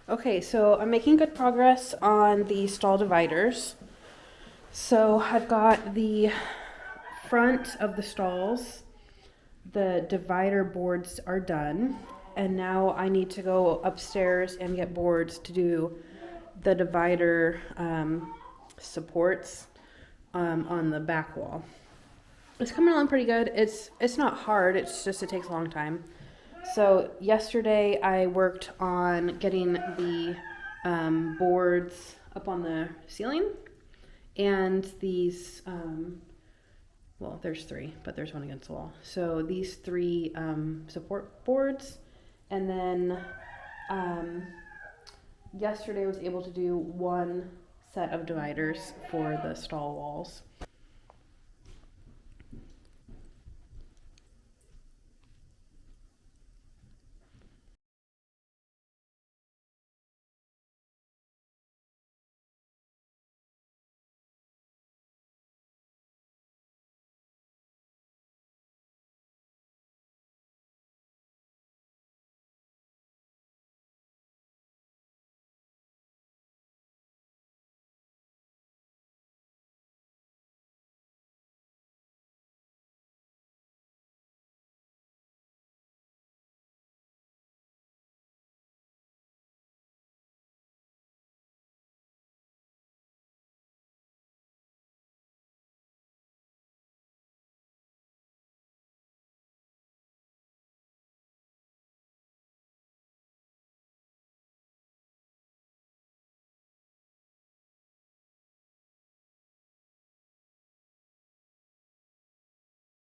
Okay, so I'm making good progress on the stall dividers. So I've got the front of the stalls, the divider boards are done, and now I need to go upstairs and get boards to do the divider supports on the back wall. It's coming along pretty good. It's not hard. It's just it takes a long time. So yesterday I worked on getting the boards up on the ceiling, and these well, there's three, but there's one against the wall. So these three support boards, and then yesterday I was able to do one set of dividers for the stall walls.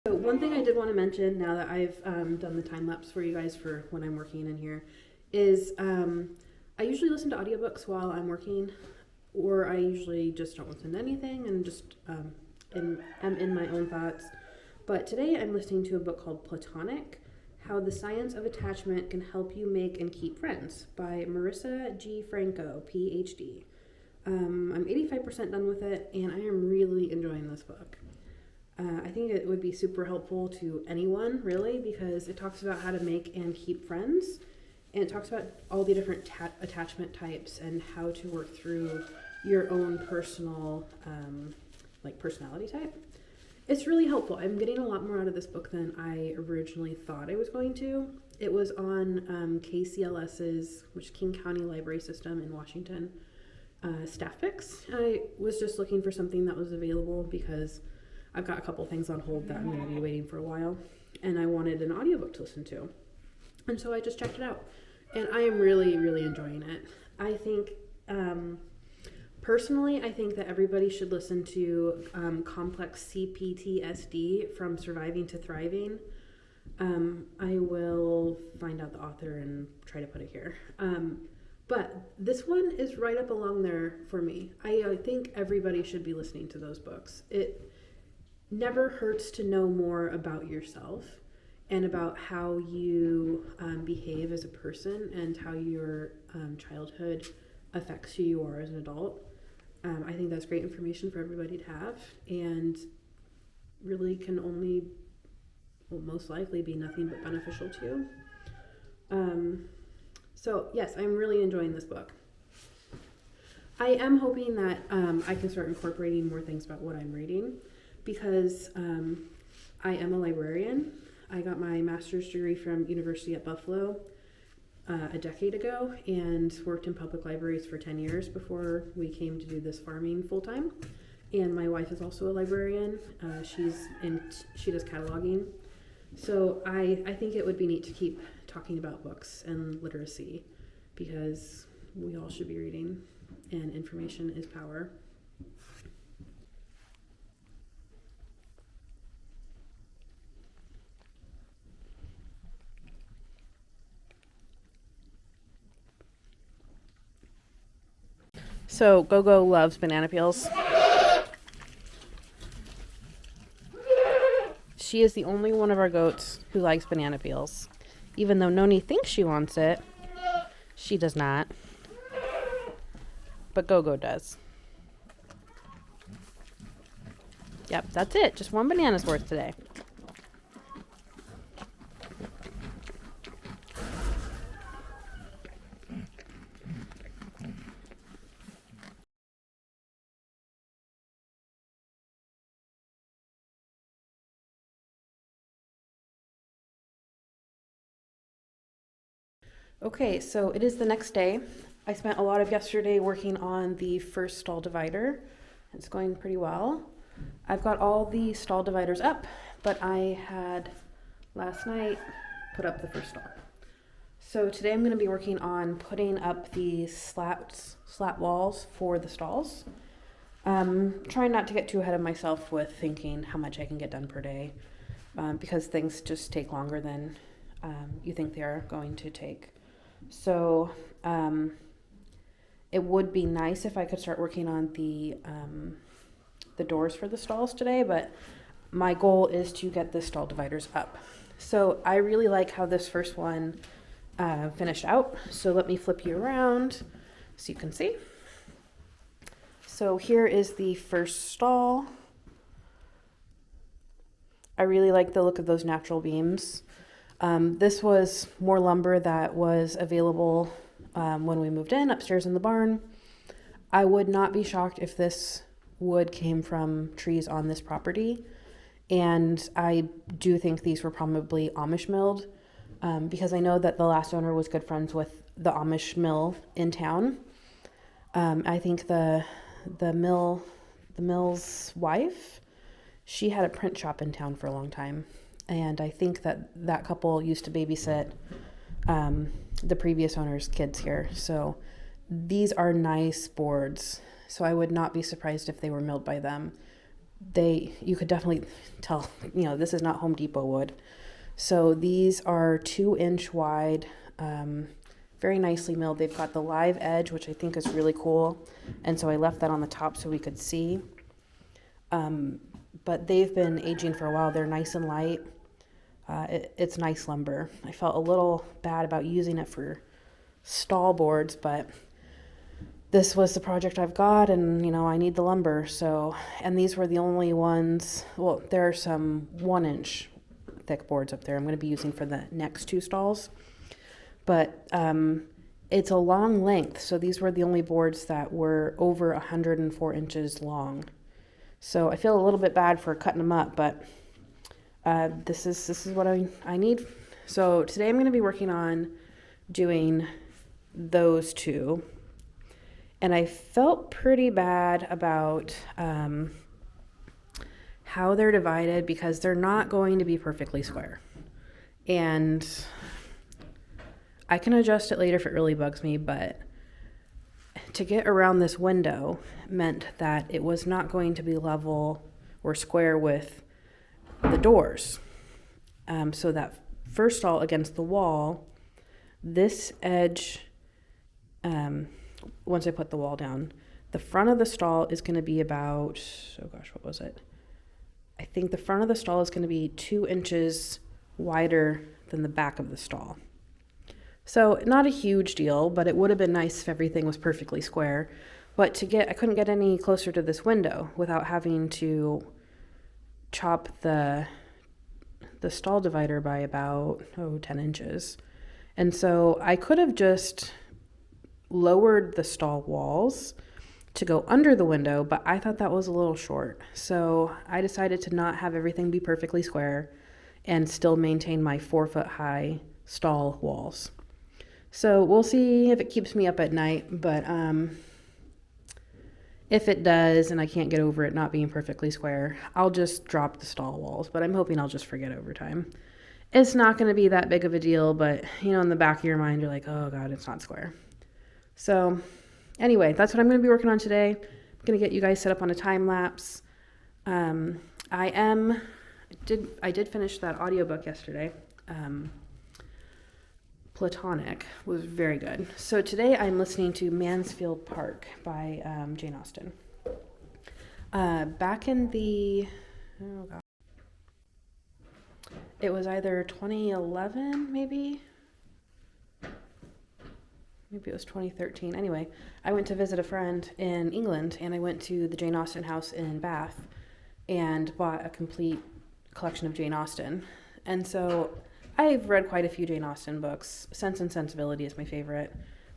So one thing I did want to mention now that I've done the time lapse for you guys for when I'm working in here is I usually listen to audiobooks while I'm working, or I usually just don't listen to anything and just am in my own thoughts. But today I'm listening to a book called Platonic: How the Science of Attachment Can Help You Make and Keep Friends by Marissa G. Franco, PhD. I'm 85% done with it, and I am really enjoying this book. I think it would be super helpful to anyone, really, because it talks about how to make and keep friends, and it talks about all the different attachment types and how to work through your own personal, personality type. It's really helpful. I'm getting a lot more out of this book than I originally thought I was going to. It was on KCLS's, which is King County Library System in Washington, staff picks. I was just looking for something that was available because I've got a couple things on hold that I'm going to be waiting for a while, and I wanted an audiobook to listen to. And so I just checked it out, and I am really, really enjoying it. I think, personally, I think that everybody should listen to Complex CPTSD, From Surviving to Thriving. I will find out the author and try to put it here. But this one is right up along there for me. I think everybody should be listening to those books. It never hurts to know more about yourself and about how you behave as a person and how your childhood affects who you are as an adult. I think that's great information for everybody to have, and really can only, well, most likely be nothing but beneficial to you. So yes, I'm really enjoying this book. I am hoping that I can start incorporating more things about what I'm reading, because I am a librarian. I got my master's degree from University at Buffalo a decade ago, and worked in public libraries for 10 years before we came to do this farming full time. And my wife is also a librarian. She does cataloging. So I think it would be neat to keep talking about books and literacy, because we all should be reading, and information is power. So Gogo loves banana peels. She is the only one of our goats who likes banana peels. Even though Noni thinks she wants it, she does not. But Gogo does. Yep, that's it. Just one banana's worth today. Okay, so it is the next day. I spent a lot of yesterday working on the first stall divider. It's going pretty well. I've got all the stall dividers up, but I had last night put up the first stall. So today I'm going to be working on putting up the slat walls for the stalls. Trying not to get too ahead of myself with thinking how much I can get done per day, because things just take longer than you think they are going to take. So it would be nice if I could start working on the doors for the stalls today, but my goal is to get the stall dividers up. So I really like how this first one finished out. So let me flip you around so you can see. So here is the first stall. I really like the look of those natural beams. This was more lumber that was available when we moved in upstairs in the barn. I would not be shocked if this wood came from trees on this property. And I do think these were probably Amish milled, because I know that the last owner was good friends with the Amish mill in town. I think the mill's wife, she had a print shop in town for a long time. And I think that couple used to babysit the previous owner's kids here. So these are nice boards. So I would not be surprised if they were milled by them. You could definitely tell, this is not Home Depot wood. So these are 2-inch wide, very nicely milled. They've got the live edge, which I think is really cool. And so I left that on the top so we could see. But they've been aging for a while. They're nice and light. It's nice lumber. I felt a little bad about using it for stall boards, but this was the project I've got, and I need the lumber. So, and these were the only ones. Well, there are some 1-inch thick boards up there I'm going to be using for the next 2 stalls, but it's a long length. So these were the only boards that were over 104 inches long. So I feel a little bit bad for cutting them up, but this is what I need. So today I'm going to be working on doing those 2. And I felt pretty bad about how they're divided because they're not going to be perfectly square. And I can adjust it later if it really bugs me, but to get around this window meant that it was not going to be level or square with the doors. So that first stall against the wall, this edge, once I put the wall down, the front of the stall is going to be about, what was it? I think the front of the stall is going to be 2 inches wider than the back of the stall. So not a huge deal, but it would have been nice if everything was perfectly square. But I couldn't get any closer to this window without having to chop the stall divider by about 10 inches. And so I could have just lowered the stall walls to go under the window, but I thought that was a little short. So I decided to not have everything be perfectly square and still maintain my 4-foot high stall walls. So we'll see if it keeps me up at night, but if it does and I can't get over it not being perfectly square, I'll just drop the stall walls, but I'm hoping I'll just forget over time. It's not going to be that big of a deal, but in the back of your mind, you're like, oh God, it's not square. So anyway, that's what I'm going to be working on today. I'm going to get you guys set up on a time lapse. I did finish that audiobook yesterday. Platonic was very good. So today I'm listening to Mansfield Park by Jane Austen. Back in the, it was either 2011 maybe it was 2013. Anyway, I went to visit a friend in England, and I went to the Jane Austen house in Bath and bought a complete collection of Jane Austen. And so I've read quite a few Jane Austen books. Sense and Sensibility is my favorite.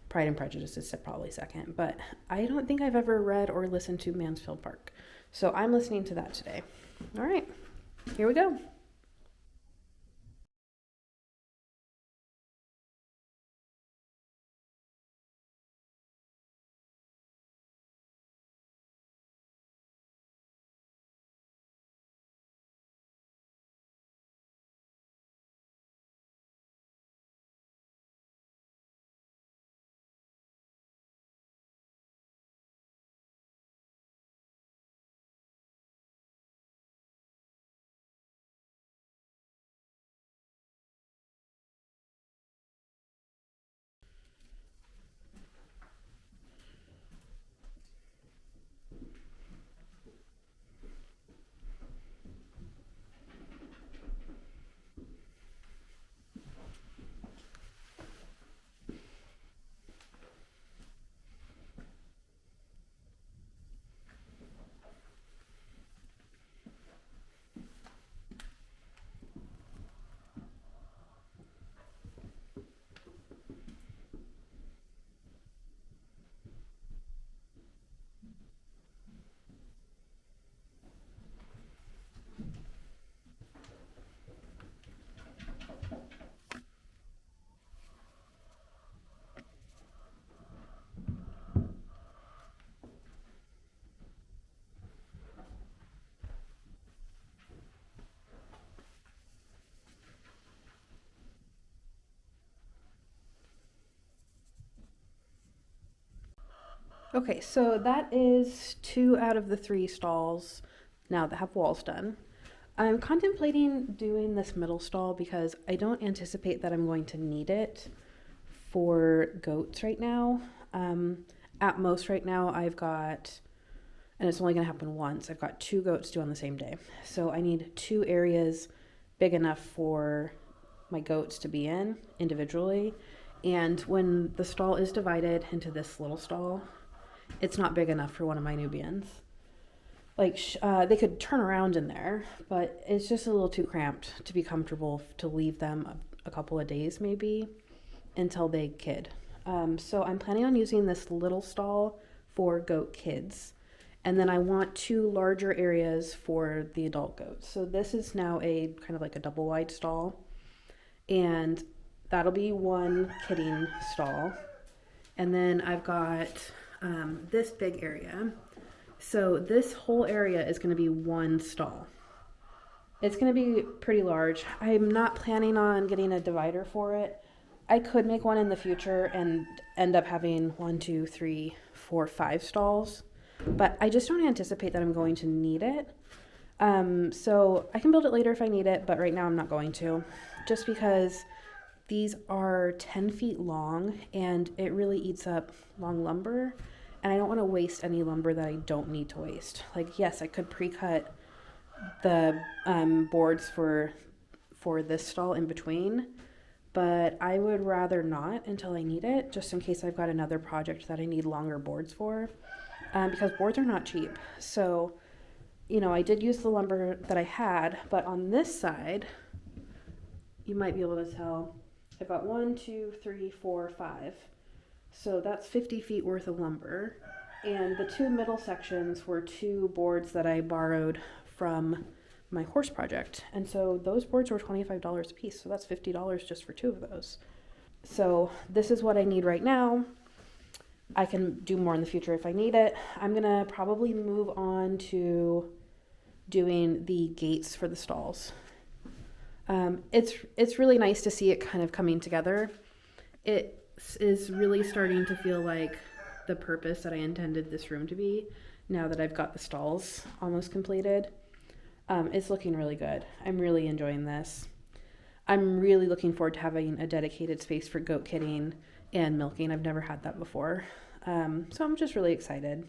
Pride and Prejudice is probably second. But I don't think I've ever read or listened to Mansfield Park. So I'm listening to that today. All right, here we go. Okay, so that is 2 out of the 3 stalls now that have walls done. I'm contemplating doing this middle stall because I don't anticipate that I'm going to need it for goats right now. At most right now I've got, and it's only going to happen once, I've got 2 goats due on the same day. So I need 2 areas big enough for my goats to be in individually. And when the stall is divided into this little stall, it's not big enough for one of my Nubians. Like, they could turn around in there, but it's just a little too cramped to be comfortable to leave them a couple of days maybe until they kid. So I'm planning on using this little stall for goat kids. And then I want 2 larger areas for the adult goats. So this is now a kind of like a double wide stall. And that'll be 1 kidding stall. And then I've got this big area. So this whole area is going to be 1 stall. It's going to be pretty large. I'm not planning on getting a divider for it. I could make one in the future and end up having 1, 2, 3, 4, 5 stalls, but I just don't anticipate that I'm going to need it. So I can build it later if I need it, but right now I'm not going to, just because these are 10 feet long and it really eats up long lumber. And I don't want to waste any lumber that I don't need to waste. Like, yes, I could pre-cut the boards for this stall in between, but I would rather not until I need it, just in case I've got another project that I need longer boards for, because boards are not cheap. So, you know, I did use the lumber that I had, but on this side, you might be able to tell, I've got 1, 2, 3, 4, 5. So that's 50 feet worth of lumber. And the 2 middle sections were 2 boards that I borrowed from my horse project. And so those boards were $25 a piece. So that's $50 just for 2 of those. So this is what I need right now. I can do more in the future if I need it. I'm going to probably move on to doing the gates for the stalls. It's really nice to see it kind of coming together. It is really starting to feel like the purpose that I intended this room to be now that I've got the stalls almost completed. It's looking really good. I'm really enjoying this. I'm really looking forward to having a dedicated space for goat kidding and milking. I've never had that before. So I'm just really excited.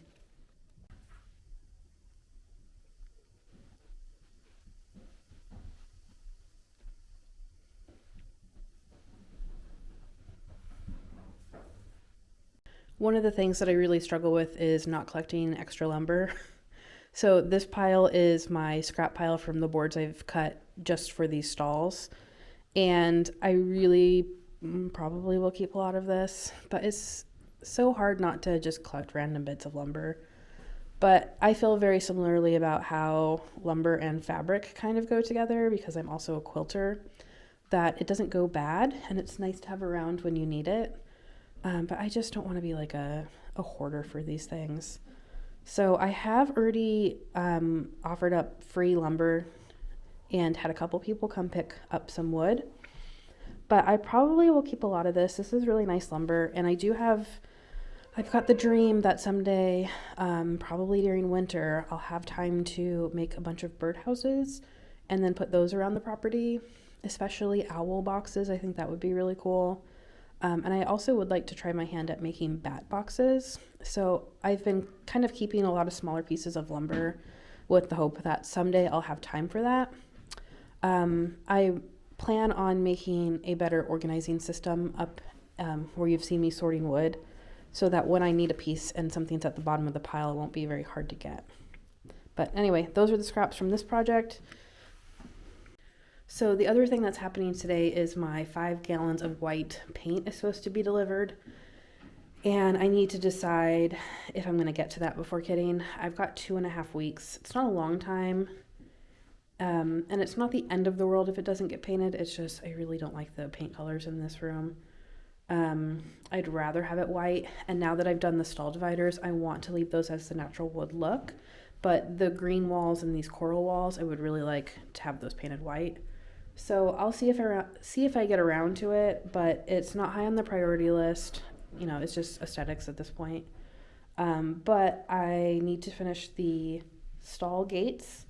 One of the things that I really struggle with is not collecting extra lumber. So this pile is my scrap pile from the boards I've cut just for these stalls. And I really probably will keep a lot of this, but it's so hard not to just collect random bits of lumber. But I feel very similarly about how lumber and fabric kind of go together, because I'm also a quilter, that it doesn't go bad and it's nice to have around when you need it. But I just don't want to be like a hoarder for these things. So I have already offered up free lumber and had a couple people come pick up some wood. But I probably will keep a lot of this. This is really nice lumber. And I've got the dream that someday, probably during winter, I'll have time to make a bunch of birdhouses and then put those around the property, especially owl boxes. I think that would be really cool. And I also would like to try my hand at making bat boxes. So I've been kind of keeping a lot of smaller pieces of lumber with the hope that someday I'll have time for that. I plan on making a better organizing system up where you've seen me sorting wood, so that when I need a piece and something's at the bottom of the pile, it won't be very hard to get. But anyway, those are the scraps from this project. So the other thing that's happening today is my 5 gallons of white paint is supposed to be delivered. And I need to decide if I'm going to get to that before kidding. I've got 2.5 weeks. It's not a long time. And it's not the end of the world if it doesn't get painted. It's just I really don't like the paint colors in this room. I'd rather have it white. And now that I've done the stall dividers, I want to leave those as the natural wood look. But the green walls and these coral walls, I would really like to have those painted white. So I'll see if I get around to it, but it's not high on the priority list. You know, it's just aesthetics at this point. But I need to finish the stall gates,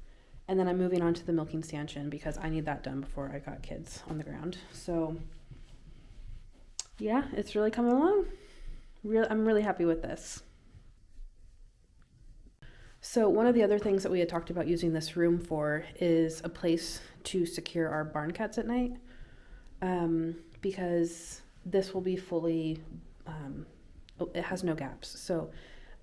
and then I'm moving on to the milking stanchion because I need that done before I got kids on the ground. So yeah, it's really coming along. I'm really happy with this. So one of the other things that we had talked about using this room for is a place to secure our barn cats at night, because this will be fully, it has no gaps. So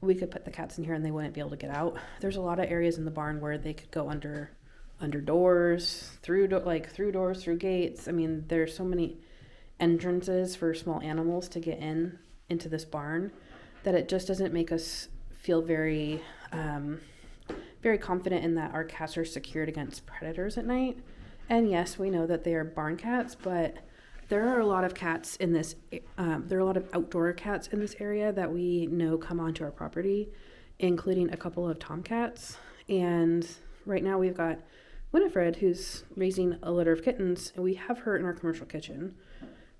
we could put the cats in here and they wouldn't be able to get out. There's a lot of areas in the barn where they could go under doors, through doors, through gates. I mean, there's so many entrances for small animals to get into this barn that it just doesn't make us feel very confident in that our cats are secured against predators at night. And yes, we know that they are barn cats, but there are a lot of cats in this, there are a lot of outdoor cats in this area that we know come onto our property, including a couple of tomcats. And right now we've got Winifred, who's raising a litter of kittens, and we have her in our commercial kitchen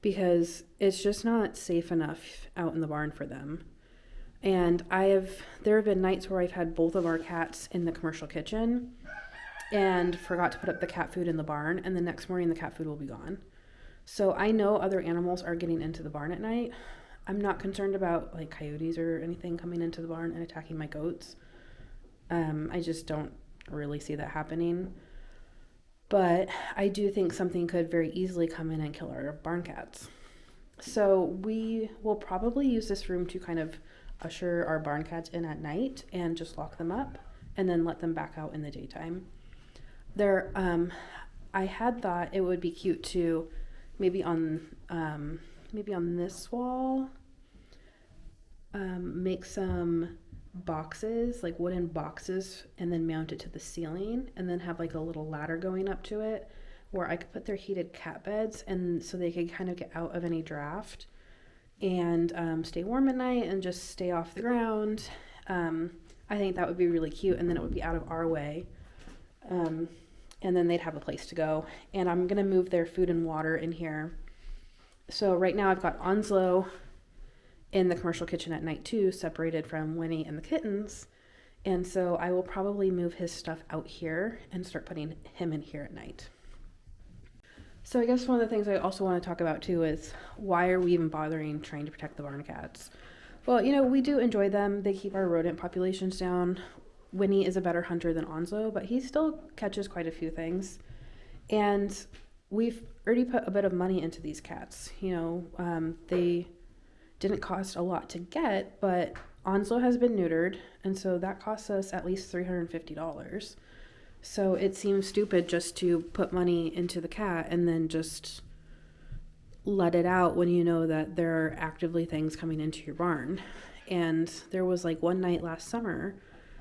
because it's just not safe enough out in the barn for them. And there have been nights where I've had both of our cats in the commercial kitchen and forgot to put up the cat food in the barn, and the next morning the cat food will be gone. So I know other animals are getting into the barn at night. I'm not concerned about like coyotes or anything coming into the barn and attacking my goats. I just don't really see that happening. But I do think something could very easily come in and kill our barn cats. So we will probably use this room to kind of usher our barn cats in at night and just lock them up and then let them back out in the daytime. I had thought it would be cute to maybe on this wall, make some boxes, like wooden boxes, and then mount it to the ceiling, and then have like a little ladder going up to it where I could put their heated cat beds, and so they could kind of get out of any draft and stay warm at night and just stay off the ground. I think that would be really cute, and then it would be out of our way. And then they'd have a place to go. And I'm going to move their food and water in here. So right now I've got Onslow in the commercial kitchen at night too, separated from Winnie and the kittens. And so I will probably move his stuff out here and start putting him in here at night. So I guess one of the things I also want to talk about too is why are we even bothering trying to protect the barn cats? Well, we do enjoy them. They keep our rodent populations down. Winnie is a better hunter than Onslow, but he still catches quite a few things. And we've already put a bit of money into these cats. They didn't cost a lot to get, but Onslow has been neutered, and so that costs us at least $350. So it seems stupid just to put money into the cat and then just let it out when you know that there are actively things coming into your barn. And there was like one night last summer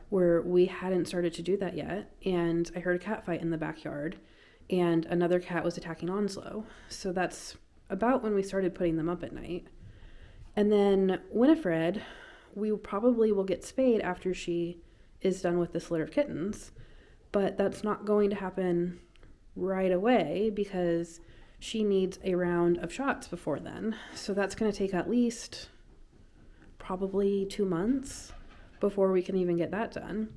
where we hadn't started to do that yet, and I heard a cat fight in the backyard, and another cat was attacking Onslow. So that's about when we started putting them up at night. And then Winifred, we probably will get spayed after she is done with this litter of kittens, but that's not going to happen right away because she needs a round of shots before then. So that's going to take at least probably 2 months before we can even get that done.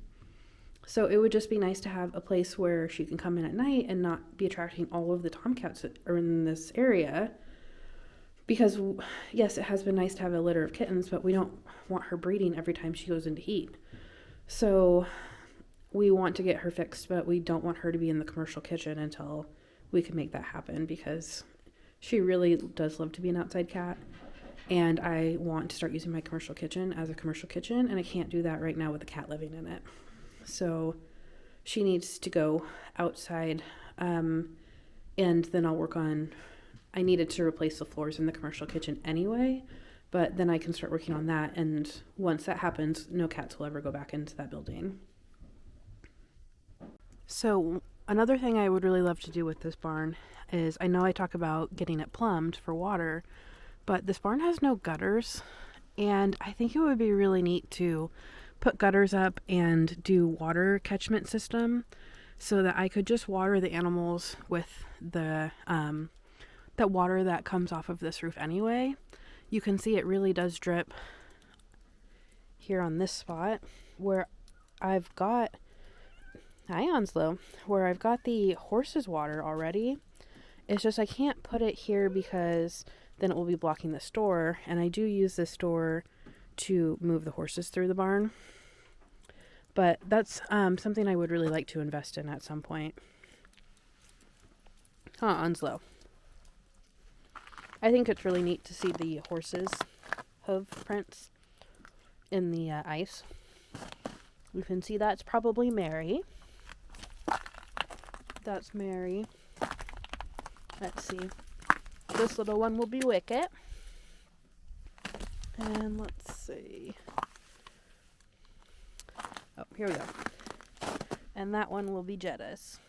So it would just be nice to have a place where she can come in at night and not be attracting all of the tomcats that are in this area. Because yes, it has been nice to have a litter of kittens, but we don't want her breeding every time she goes into heat. So we want to get her fixed, but we don't want her to be in the commercial kitchen until we can make that happen, because she really does love to be an outside cat. And I want to start using my commercial kitchen as a commercial kitchen, and I can't do that right now with a cat living in it. So she needs to go outside, and then I'll work on, I needed to replace the floors in the commercial kitchen anyway, but then I can start working on that, and once that happens, no cats will ever go back into that building. So another thing I would really love to do with this barn is, I know I talk about getting it plumbed for water, but this barn has no gutters, and I think it would be really neat to put gutters up and do water catchment system so that I could just water the animals with the that water that comes off of this roof anyway. You can see it really does drip here on this spot where I've got, hi Onslow, where I've got the horses water already. It's just I can't put it here because then it will be blocking the store, and I do use this store to move the horses through the barn. But that's something I would really like to invest in at some point. Onslow. I think it's really neat to see the horses' hoof prints in the ice. You can see that's probably Mary. That's Mary. Let's see. This little one will be Wicket. And let's see. Oh, here we go. And that one will be Jetta's.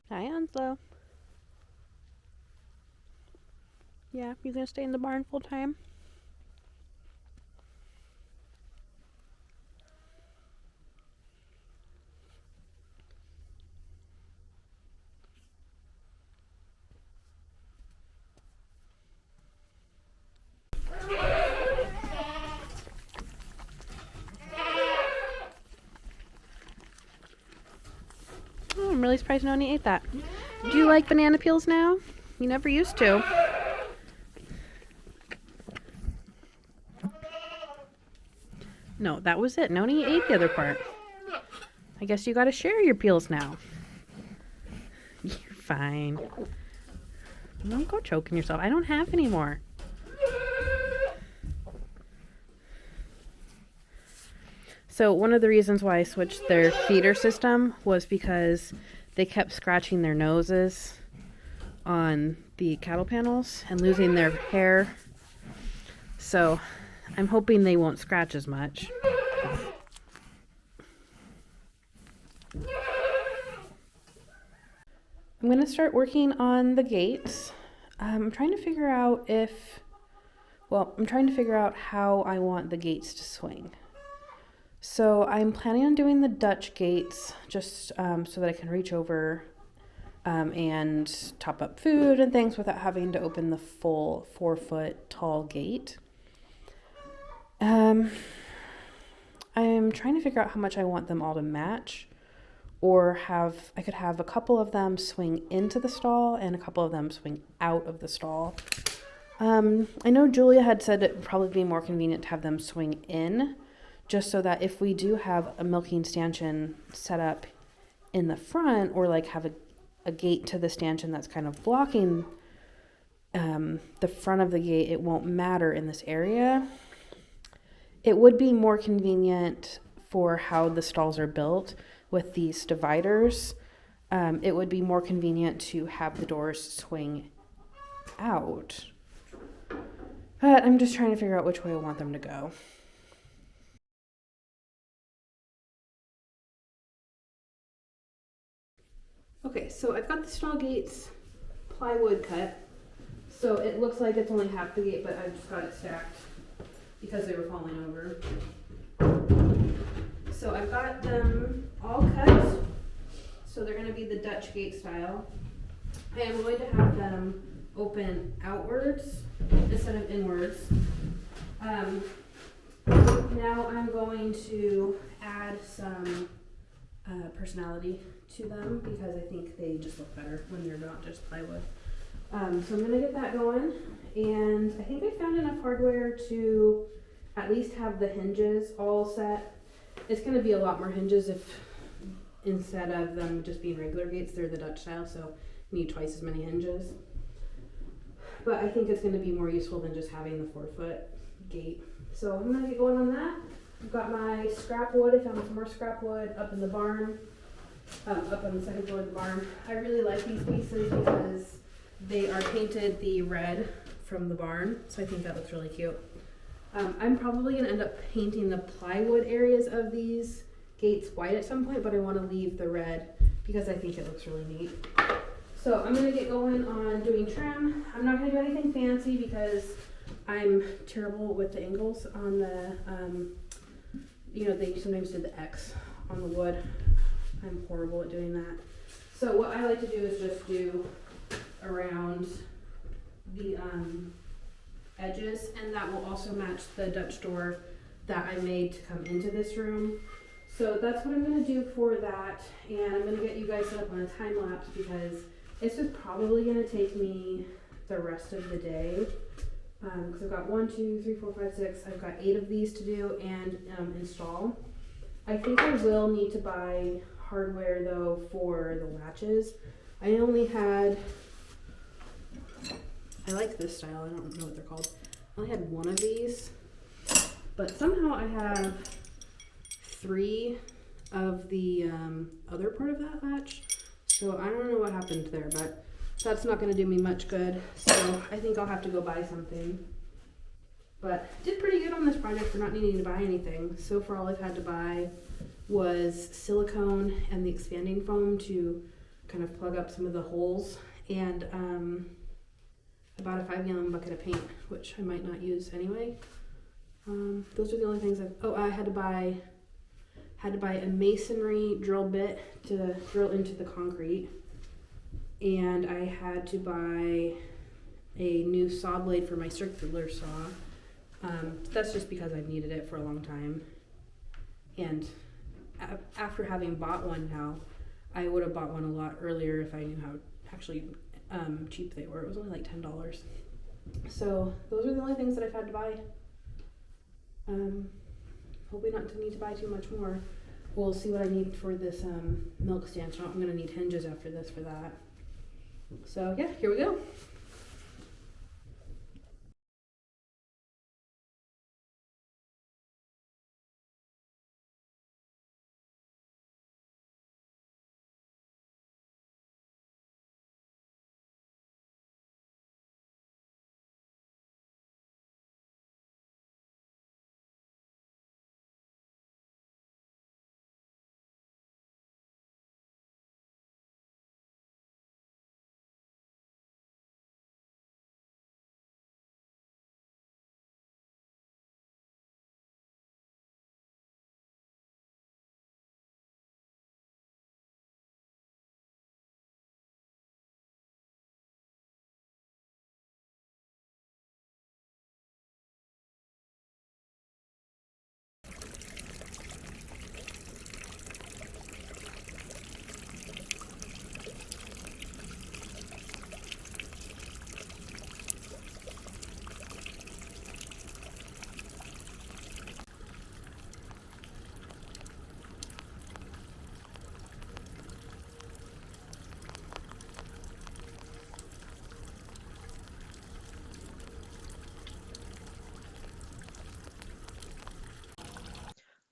Hi, Onslow. Yeah, you gonna stay in the barn full time? Oh, I'm really surprised Noni ate that. Do you like banana peels now? You never used to. No, that was it. Noni ate the other part. I guess you gotta share your peels now. You're fine. Don't go choking yourself. I don't have any more. So one of the reasons why I switched their feeder system was because they kept scratching their noses on the cattle panels and losing their hair. So I'm hoping they won't scratch as much. I'm going to start working on the gates. I'm trying to figure out how I want the gates to swing. So I'm planning on doing the Dutch gates just so that I can reach over and top up food and things without having to open the full 4-foot tall gate. I'm trying to figure out how much I want them all to match, or I could have a couple of them swing into the stall and a couple of them swing out of the stall. I know Julia had said it would probably be more convenient to have them swing in, just so that if we do have a milking stanchion set up in the front, or like have a gate to the stanchion that's kind of blocking the front of the gate, it won't matter in this area. It would be more convenient for how the stalls are built with these dividers. It would be more convenient to have the doors swing out. But I'm just trying to figure out which way I want them to go. Okay, so I've got the stall gates plywood cut. So it looks like it's only half the gate, but I've just got it stacked because they were falling over. So I've got them all cut. So they're going to be the Dutch gate style. I am going to have them open outwards instead of inwards. Now I'm going to add some personality to them because I think they just look better when they're not just plywood. So I'm going to get that going, and I think I found enough hardware to at least have the hinges all set. It's going to be a lot more hinges if instead of them just being regular gates, they're the Dutch style, so you need twice as many hinges. but I think it's going to be more useful than just having the 4-foot gate. So I'm going to get going on that. I've got my scrap wood. I found some more scrap wood up in the barn, up on the second floor of the barn. I really like these pieces because they are painted the red from the barn, so I think that looks really cute. I'm probably going to end up painting the plywood areas of these gates white at some point, but I want to leave the red because I think it looks really neat. So I'm going to get going on doing trim. I'm not going to do anything fancy because I'm terrible with the angles on the, they sometimes did the X on the wood. I'm horrible at doing that. So what I like to do is just do around the edges, and that will also match the Dutch door that I made to come into this room. So that's what I'm going to do for that, and I'm going to get you guys set up on a time lapse because this is probably going to take me the rest of the day because I've got 1, 2, 3, 4, 5, 6. I've got 8 of these to do and install. I think I will need to buy hardware though for the latches. I only had, I like this style, I don't know what they're called. I only had 1 of these, but somehow I have 3 of the other part of that latch. So I don't know what happened there, but that's not going to do me much good. So I think I'll have to go buy something. But did pretty good on this project for not needing to buy anything. So far all I've had to buy was silicone and the expanding foam to kind of plug up some of the holes, and I bought a 5-gallon bucket of paint, which I might not use anyway. Those are the only things I had to buy a masonry drill bit to drill into the concrete, and I had to buy a new saw blade for my circular saw. That's just because I've needed it for a long time, and after having bought one now, I would have bought one a lot earlier if I knew how actually cheap they were. It was only like $10. So those are the only things that I've had to buy. Hoping not to need to buy too much more. We'll see what I need for this milk stand. So I'm going to need hinges after this for that. So yeah, here we go.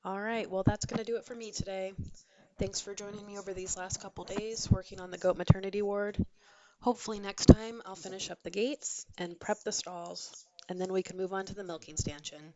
All right, well, that's going to do it for me today. Thanks for joining me over these last couple days working on the goat maternity ward. Hopefully next time I'll finish up the gates and prep the stalls, and then we can move on to the milking stanchion.